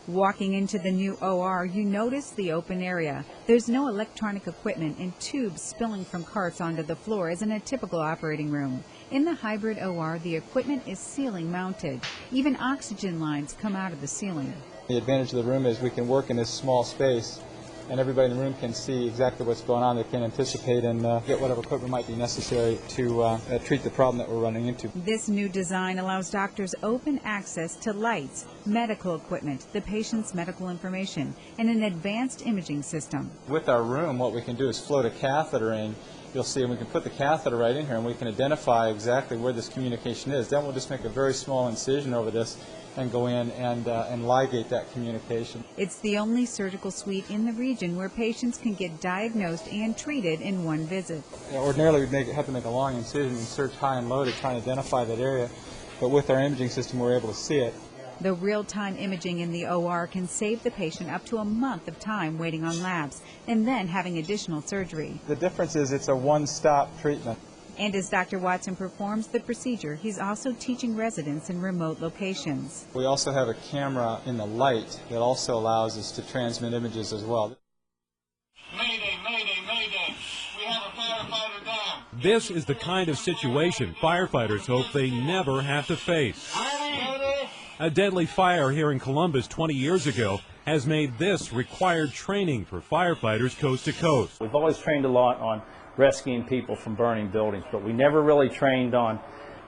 Walking into the new OR, you notice the open area. There's no electronic equipment and tubes spilling from carts onto the floor as in a typical operating room. In the hybrid OR, the equipment is ceiling mounted. Even oxygen lines come out of the ceiling. The advantage of the room is we can work in this small space, and everybody in the room can see exactly what's going on. They can anticipate and get whatever equipment might be necessary to treat the problem that we're running into. This new design allows doctors open access to lights, medical equipment, the patient's medical information, and an advanced imaging system. With our room, what we can do is float a catheter in. You'll see, and we can put the catheter right in here, and we can identify exactly where this communication is. Then we'll just make a very small incision over this and go in and ligate that communication. It's the only surgical suite in the region where patients can get diagnosed and treated in one visit. Ordinarily, we'd have to make a long incision and search high and low to try and identify that area, but with our imaging system, we're able to see it. The real-time imaging in the OR can save the patient up to a month of time waiting on labs and then having additional surgery. The difference is it's a one-stop treatment. And as Dr. Watson performs the procedure, he's also teaching residents in remote locations. We also have a camera in the light that also allows us to transmit images as well. Mayday, mayday, mayday. We have a firefighter down. This is the kind of situation firefighters hope they never have to face. A deadly fire here in Columbus 20 years ago has made this required training for firefighters coast to coast. We've always trained a lot on rescuing people from burning buildings, but we never really trained on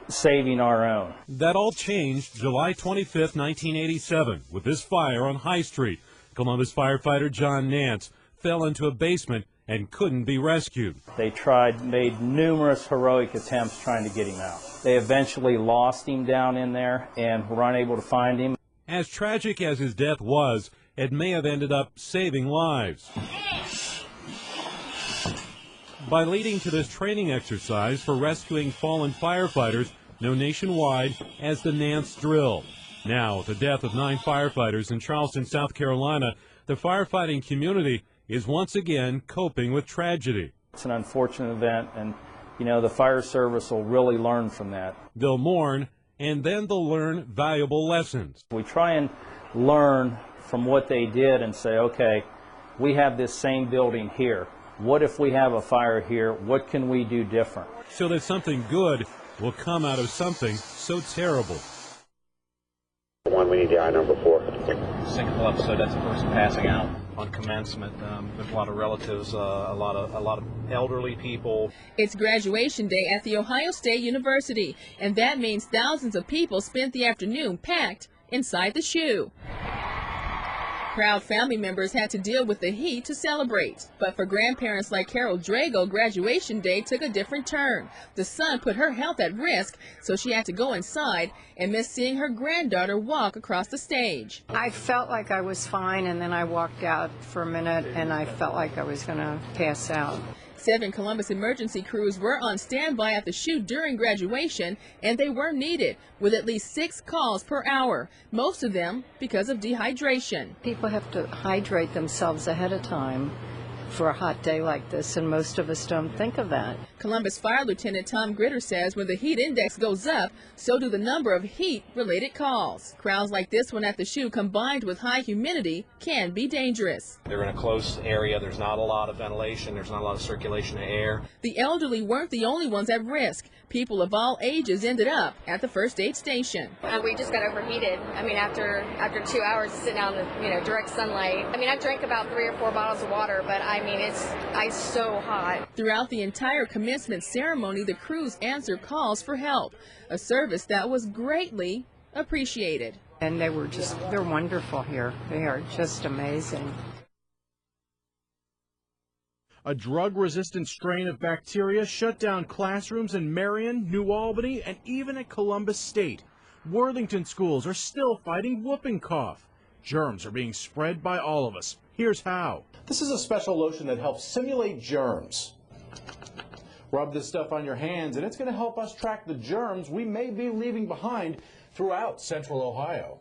saving our own. That all changed July 25th, 1987, with this fire on High Street. Columbus firefighter John Nance fell into a basement and couldn't be rescued. They made numerous heroic attempts trying to get him out. They eventually lost him down in there and were unable to find him. As tragic as his death was, it may have ended up saving lives. By leading to this training exercise for rescuing fallen firefighters known nationwide as the Nance Drill. Now, with the death of 9 firefighters in Charleston, South Carolina, the firefighting community is once again coping with tragedy. It's an unfortunate event, and, the fire service will really learn from that. They'll mourn, and then they'll learn valuable lessons. We try and learn from what they did and say, okay, we have this same building here. What if we have a fire here? What can we do different? So that something good will come out of something so terrible. We need the eye number 4. Single episode, that's a person passing out on commencement. There's a lot of relatives, a lot of elderly people. It's graduation day at The Ohio State University, and that means thousands of people spent the afternoon packed inside the shoe. Proud family members had to deal with the heat to celebrate. But for grandparents like Carol Drago, graduation day took a different turn. The sun put her health at risk, so she had to go inside and miss seeing her granddaughter walk across the stage. I felt like I was fine, and then I walked out for a minute, and I felt like I was going to pass out. 7 Columbus emergency crews were on standby at the chute during graduation, and they were needed, with at least 6 calls per hour, most of them because of dehydration. People have to hydrate themselves ahead of time for a hot day like this, and most of us don't think of that. Columbus Fire Lieutenant Tom Gritter says when the heat index goes up, so do the number of heat-related calls. Crowds like this one at the chute combined with high humidity can be dangerous. They're in a closed area. There's not a lot of ventilation. There's not a lot of circulation of air. The elderly weren't the only ones at risk. People of all ages ended up at the first aid station. We just got overheated. After 2 hours sitting out in the direct sunlight. I drank about 3 or 4 bottles of water, but it's ice so hot. Throughout the entire commencement ceremony, the crews answered calls for help, a service that was greatly appreciated. And they're wonderful here. They are just amazing. A drug-resistant strain of bacteria shut down classrooms in Marion, New Albany, and even at Columbus State. Worthington schools are still fighting whooping cough. Germs are being spread by all of us. Here's how. This is a special lotion that helps simulate germs. Rub this stuff on your hands, and it's going to help us track the germs we may be leaving behind throughout Central Ohio.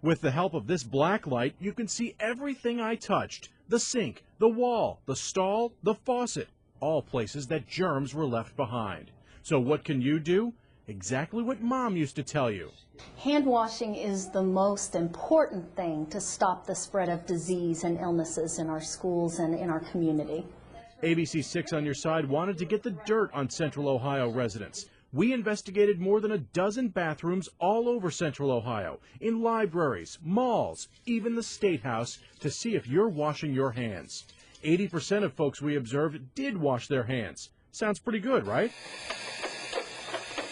With the help of this black light, you can see everything I touched. The sink, the wall, the stall, the faucet, all places that germs were left behind. So what can you do? Exactly what Mom used to tell you. Hand washing is the most important thing to stop the spread of disease and illnesses in our schools and in our community. ABC 6 on Your Side wanted to get the dirt on Central Ohio residents. We investigated more than a dozen bathrooms all over Central Ohio, in libraries, malls, even the State House, to see if you're washing your hands. 80% of folks we observed did wash their hands. Sounds pretty good, right?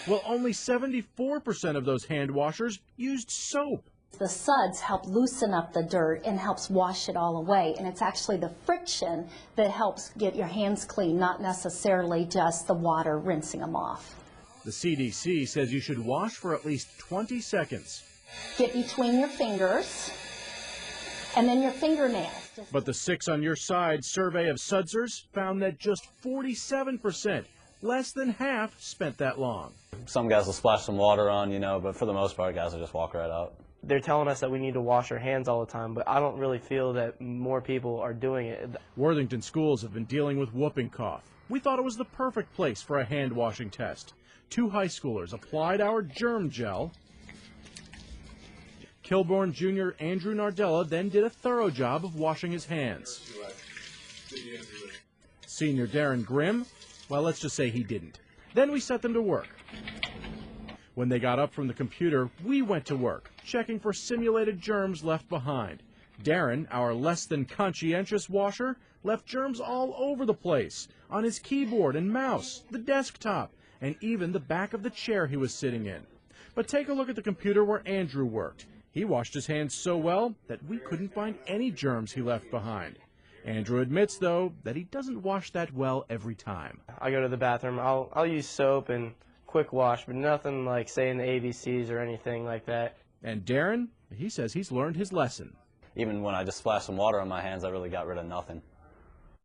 Well, only 74% of those hand washers used soap. The suds help loosen up the dirt and helps wash it all away, and it's actually the friction that helps get your hands clean, not necessarily just the water rinsing them off. The CDC says you should wash for at least 20 seconds. Get between your fingers and then your fingernails. But the 6 on Your Side survey of sudsers found that just 47%, less than half, spent that long. Some guys will splash some water on, but for the most part, guys will just walk right out. They're telling us that we need to wash our hands all the time, but I don't really feel that more people are doing it. Worthington schools have been dealing with whooping cough. We thought it was the perfect place for a hand washing test. 2 high schoolers applied our germ gel. Kilbourne Jr. Andrew Nardella then did a thorough job of washing his hands. Senior Darren Grimm, well, let's just say he didn't. Then we set them to work. When they got up from the computer, we went to work, checking for simulated germs left behind. Darren, our less than conscientious washer, left germs all over the place, on his keyboard and mouse, the desktop, and even the back of the chair he was sitting in. But take a look at the computer where Andrew worked. He washed his hands so well that we couldn't find any germs he left behind. Andrew admits, though, that he doesn't wash that well every time. I go to the bathroom, I'll use soap and quick wash, but nothing like saying the ABCs or anything like that. And Darren, he says he's learned his lesson. Even when I just splashed some water on my hands, I really got rid of nothing.